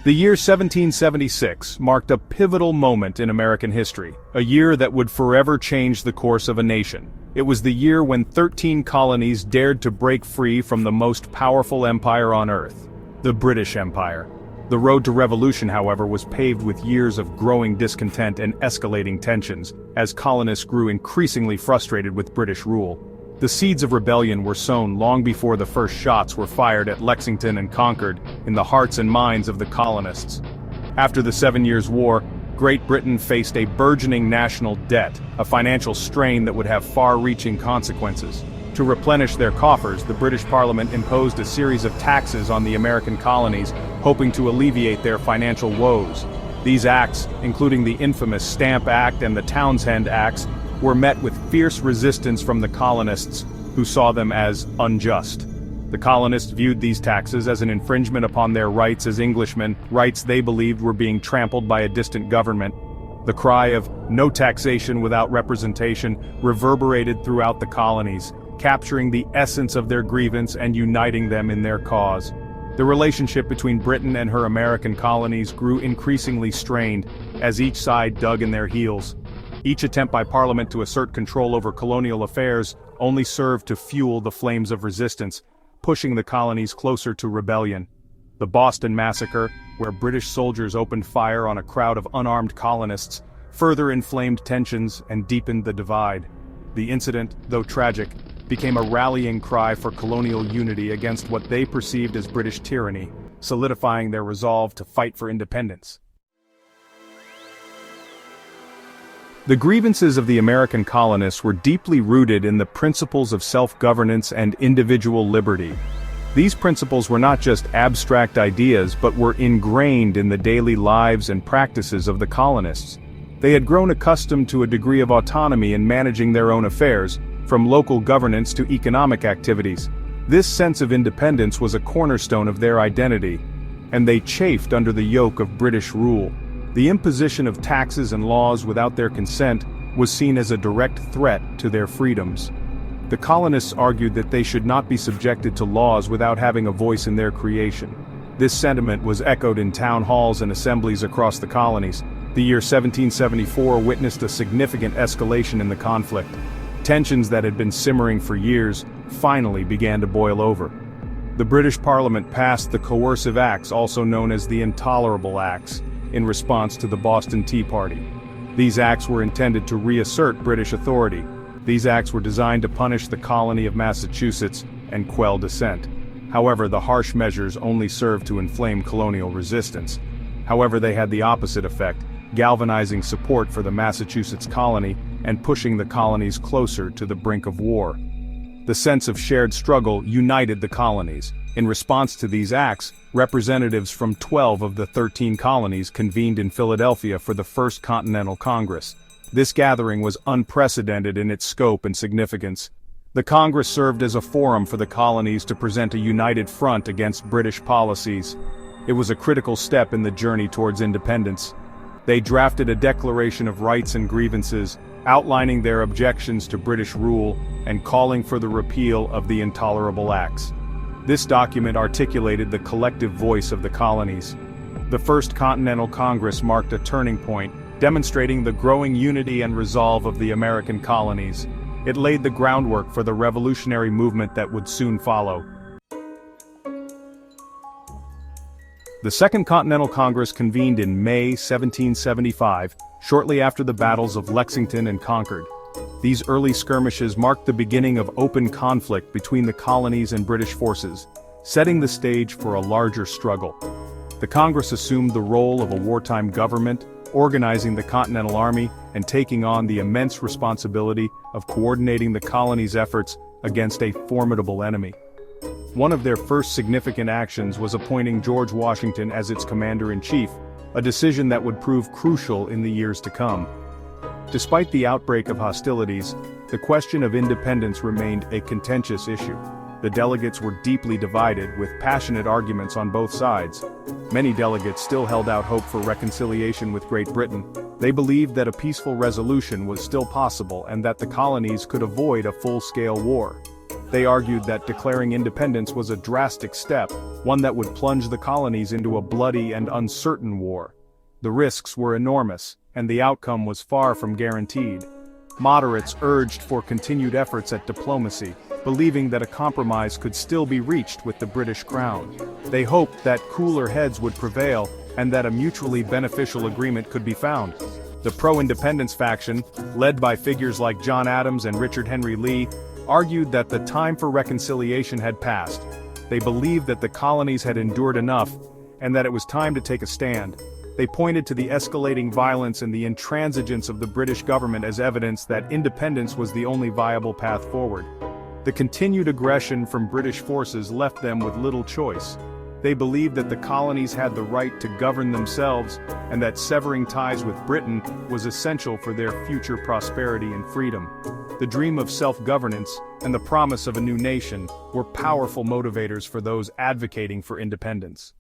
The year 1776 marked a pivotal moment in American history, a year that would forever change the course of a nation. It was the year when 13 colonies dared to break free from the most powerful empire on earth, the British Empire. The road to revolution, however, was paved with years of growing discontent and escalating tensions, as colonists grew increasingly frustrated with British rule. The seeds of rebellion were sown long before the first shots were fired at Lexington and Concord, in the hearts and minds of the colonists. After the 7 Years' War, Great Britain faced a burgeoning national debt, a financial strain that would have far-reaching consequences. To replenish their coffers, the British Parliament imposed a series of taxes on the American colonies, hoping to alleviate their financial woes. These acts, including the infamous Stamp Act and the Townshend Acts, were met with fierce resistance from the colonists, who saw them as unjust. The colonists viewed these taxes as an infringement upon their rights as Englishmen, rights they believed were being trampled by a distant government. The cry of "no taxation without representation" reverberated throughout the colonies, capturing the essence of their grievance and uniting them in their cause. The relationship between Britain and her American colonies grew increasingly strained, as each side dug in their heels. Each attempt by Parliament to assert control over colonial affairs only served to fuel the flames of resistance, pushing the colonies closer to rebellion. The Boston Massacre, where British soldiers opened fire on a crowd of unarmed colonists, further inflamed tensions and deepened the divide. The incident, though tragic, became a rallying cry for colonial unity against what they perceived as British tyranny, solidifying their resolve to fight for independence. The grievances of the American colonists were deeply rooted in the principles of self-governance and individual liberty. These principles were not just abstract ideas but were ingrained in the daily lives and practices of the colonists. They had grown accustomed to a degree of autonomy in managing their own affairs, from local governance to economic activities. This sense of independence was a cornerstone of their identity, and they chafed under the yoke of British rule. The imposition of taxes and laws without their consent was seen as a direct threat to their freedoms. The colonists argued that they should not be subjected to laws without having a voice in their creation. This sentiment was echoed in town halls and assemblies across the colonies. The year 1774 witnessed a significant escalation in the conflict. Tensions that had been simmering for years finally began to boil over. The British Parliament passed the Coercive Acts, also known as the Intolerable Acts, in response to the Boston Tea Party. These acts were intended to reassert British authority. These acts were designed to punish the colony of Massachusetts and quell dissent. However, the harsh measures only served to inflame colonial resistance. However, they had the opposite effect, galvanizing support for the Massachusetts colony and pushing the colonies closer to the brink of war. The sense of shared struggle united the colonies. In response to these acts, representatives from 12 of the 13 colonies convened in Philadelphia for the First Continental Congress. This gathering was unprecedented in its scope and significance. The Congress served as a forum for the colonies to present a united front against British policies. It was a critical step in the journey towards independence. They drafted a Declaration of Rights and Grievances, outlining their objections to British rule and calling for the repeal of the Intolerable Acts. This document articulated the collective voice of the colonies. The First Continental Congress marked a turning point, demonstrating the growing unity and resolve of the American colonies. It laid the groundwork for the revolutionary movement that would soon follow. The Second Continental Congress convened in May 1775, shortly after the battles of Lexington and Concord. These early skirmishes marked the beginning of open conflict between the colonies and British forces, setting the stage for a larger struggle. The Congress assumed the role of a wartime government, organizing the Continental Army and taking on the immense responsibility of coordinating the colonies' efforts against a formidable enemy. One of their first significant actions was appointing George Washington as its commander-in-chief, a decision that would prove crucial in the years to come. Despite the outbreak of hostilities, the question of independence remained a contentious issue. The delegates were deeply divided, with passionate arguments on both sides. Many delegates still held out hope for reconciliation with Great Britain. They believed that a peaceful resolution was still possible and that the colonies could avoid a full-scale war. They argued that declaring independence was a drastic step, one that would plunge the colonies into a bloody and uncertain war. The risks were enormous, and the outcome was far from guaranteed. Moderates urged for continued efforts at diplomacy, believing that a compromise could still be reached with the British Crown. They hoped that cooler heads would prevail and that a mutually beneficial agreement could be found. The pro-independence faction, led by figures like John Adams and Richard Henry Lee, argued that the time for reconciliation had passed. They believed that the colonies had endured enough, and that it was time to take a stand. They pointed to the escalating violence and the intransigence of the British government as evidence that independence was the only viable path forward. The continued aggression from British forces left them with little choice. They believed that the colonies had the right to govern themselves, and that severing ties with Britain was essential for their future prosperity and freedom. The dream of self-governance and the promise of a new nation were powerful motivators for those advocating for independence.